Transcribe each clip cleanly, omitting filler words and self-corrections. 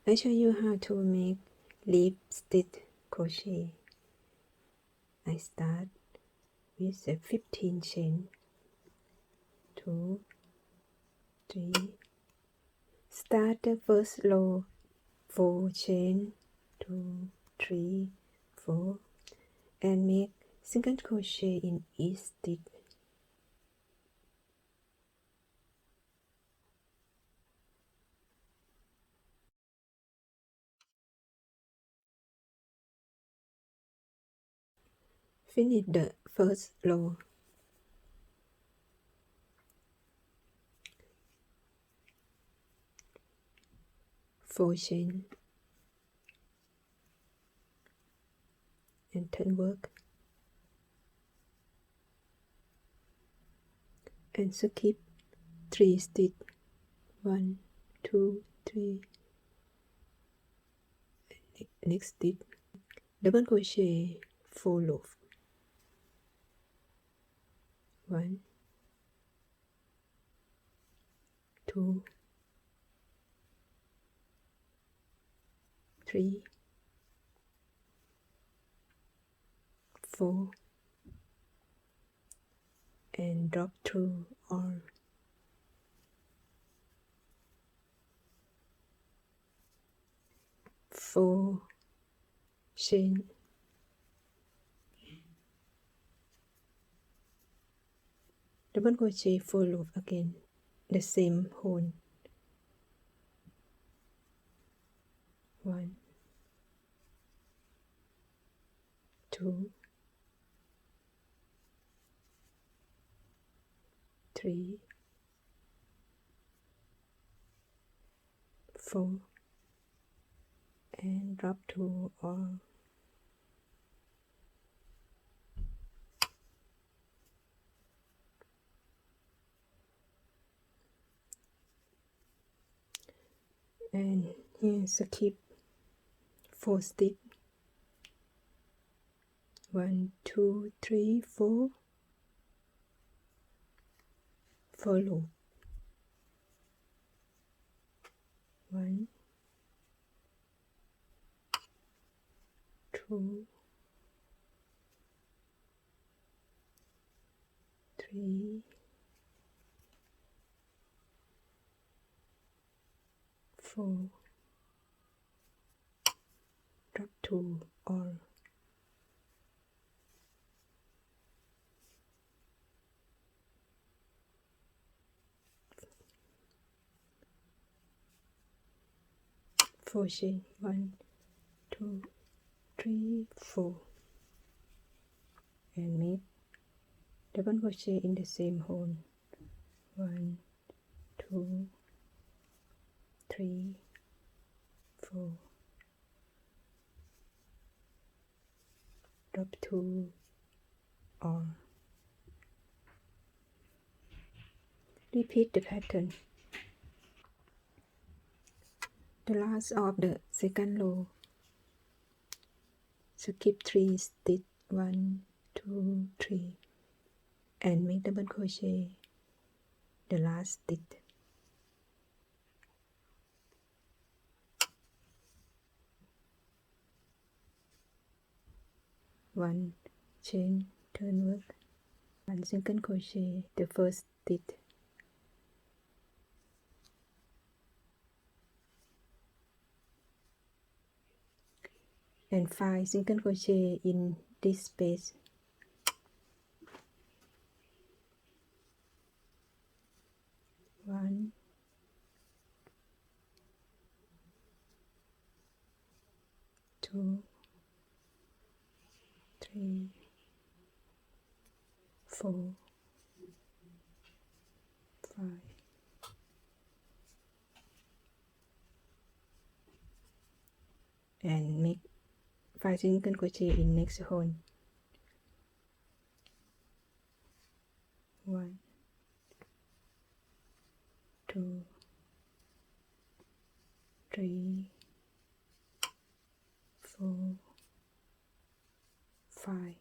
I show you how to make leaf stitch crochet. I start with a 15 chain, 2, 3. Start the first row, 4 chain, 2, 3, 4, and make single crochet in each stitch. Finish the first row. Four chain and turn work and skip 3 stitch, 1, 2, 3. Next stitch, double crochet 4 loop, 1, 2, 3, 4, and drop through all. Four chain, double crochet 4 loop again, the same hole, 1, 2, 3, 4, and drop to all. And here skip 4 stitch, 1, 2, 3, 4, 4 loop, 1, 2, 3, 4, drop to all. Four chain, 1, 2, 3, 4, and make double crochet in the same hole, 1, 2, 3, 4, drop to all. Repeat the pattern. The last of the second row, skip 3 stitch, 1, 2, 3, and make double crochet the last stitch. 1 chain, turn work, 1 single crochet the first stitch, and 5 single crochet in this space. 1, 2, 3, 4, 5, and make 5 single crochet in next hole. 1, 2, 3, 4, 5.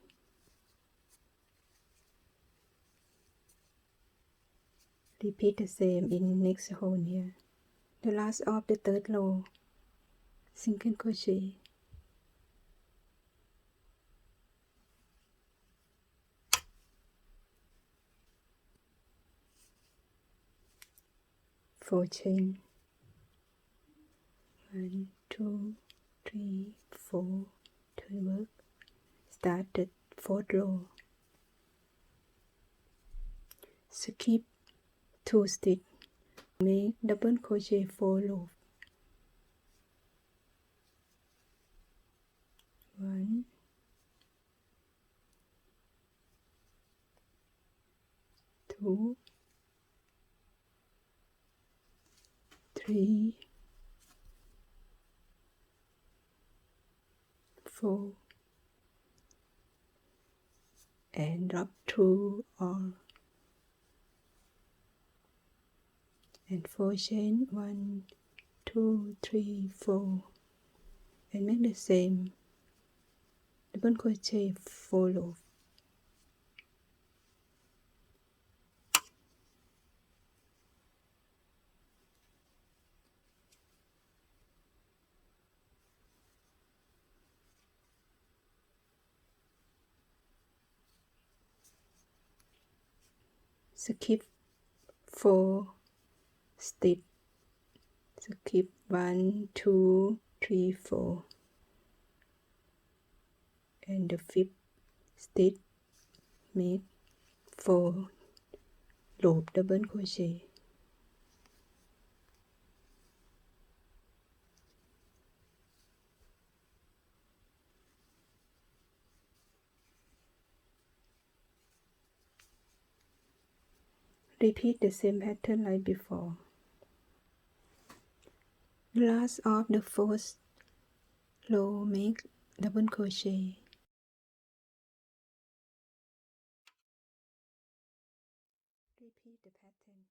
Repeat the same in next hole here. The last of the third row, single crochet, four chain, 1 2 3 4, turn work, start the fourth row, skip 2 stitch, make double crochet 4 loops, 1 2 3 4 and drop 2 all and 4 chain, 1 2 3 4, and make the same double crochet 4 loops, skip 4 stitch, skip 1 2 3 4, and the 5th stitch make 4 loop double crochet, repeat the same pattern like before. Last of the first row, make double crochet, repeat the pattern.